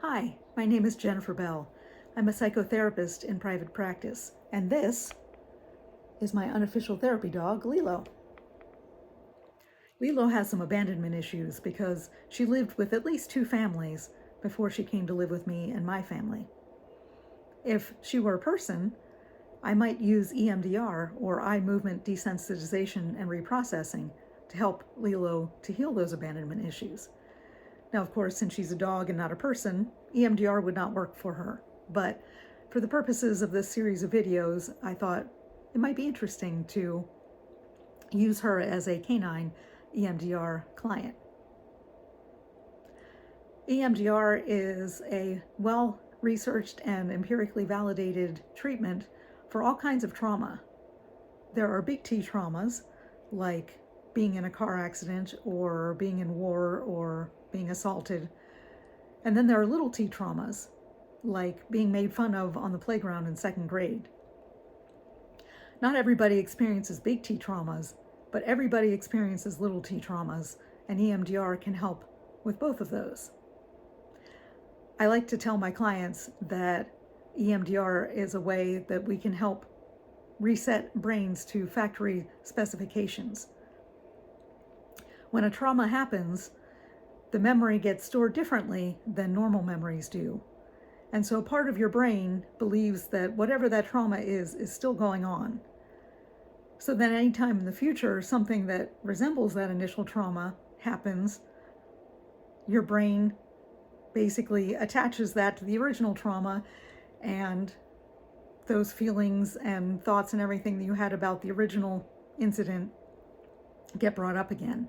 Hi, my name is Jennifer Beall. I'm a psychotherapist in private practice, and this is my unofficial therapy dog, Lilo. Lilo has some abandonment issues because she lived with at least 2 families before she came to live with me and my family. If she were a person, I might use EMDR, or eye movement desensitization and reprocessing, to help Lilo to heal those abandonment issues. Now, of course, since she's a dog and not a person, EMDR would not work for her. But for the purposes of this series of videos, I thought it might be interesting to use her as a canine EMDR client. EMDR is a well-researched and empirically validated treatment for all kinds of trauma. There are big T traumas, like being in a car accident or being in war or being assaulted. And then there are little T traumas, like being made fun of on the playground in 2nd grade. Not everybody experiences big T traumas, but everybody experiences little T traumas, and EMDR can help with both of those. I like to tell my clients that EMDR is a way that we can help reset brains to factory specifications. When a trauma happens, the memory gets stored differently than normal memories do. And so part of your brain believes that whatever that trauma is still going on. So then anytime in the future something that resembles that initial trauma happens, your brain basically attaches that to the original trauma, and those feelings and thoughts and everything that you had about the original incident get brought up again.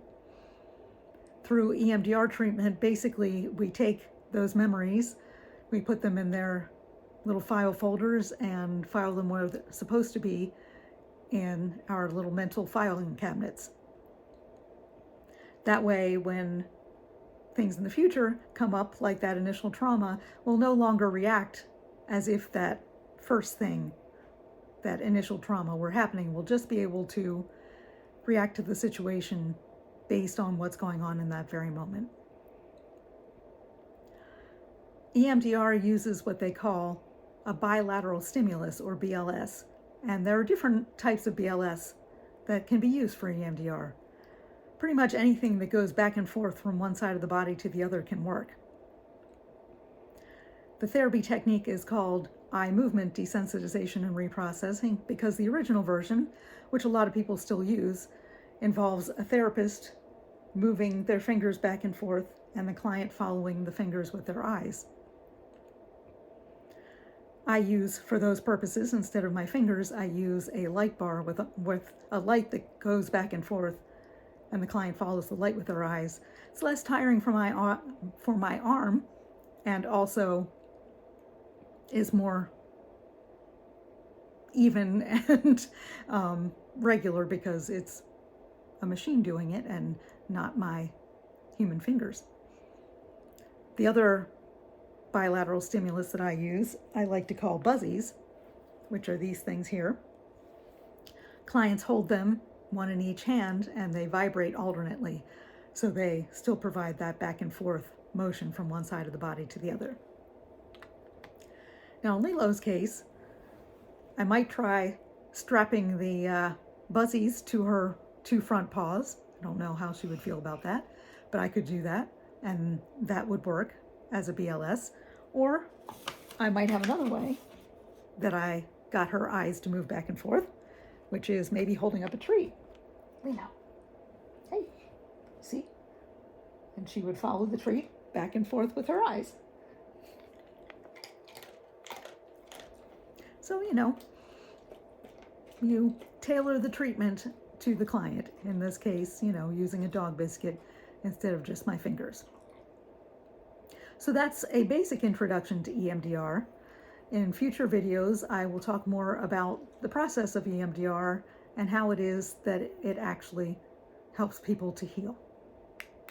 Through EMDR treatment, basically we take those memories, we put them in their little file folders and file them where they're supposed to be in our little mental filing cabinets. That way, when things in the future come up, like that initial trauma, we'll no longer react as if that first thing, that initial trauma, were happening. We'll just be able to react to the situation based on what's going on in that very moment. EMDR uses what they call a bilateral stimulus, or BLS, and there are different types of BLS that can be used for EMDR. Pretty much anything that goes back and forth from one side of the body to the other can work. The therapy technique is called eye movement desensitization and reprocessing because the original version, which a lot of people still use, involves a therapist moving their fingers back and forth and the client following the fingers with their eyes. I use, for those purposes, instead of my fingers, I use a light bar with a light that goes back and forth, and the client follows the light with their eyes. It's less tiring for my arm, and also is more even and regular because it's a machine doing it and not my human fingers. The other bilateral stimulus that I use, I like to call buzzies, which are these things here. Clients hold them, one in each hand, and they vibrate alternately, so they still provide that back and forth motion from one side of the body to the other. Now in Lilo's case, I might try strapping the buzzies to her 2 front paws. I don't know how she would feel about that, but I could do that, and that would work as a BLS. Or I might have another way that I got her eyes to move back and forth, which is maybe holding up a treat. Lilo, hey, see? And she would follow the treat back and forth with her eyes. So, you tailor the treatment to the client. In this case, using a dog biscuit instead of just my fingers. So that's a basic introduction to EMDR. In future videos, I will talk more about the process of EMDR and how it is that it actually helps people to heal.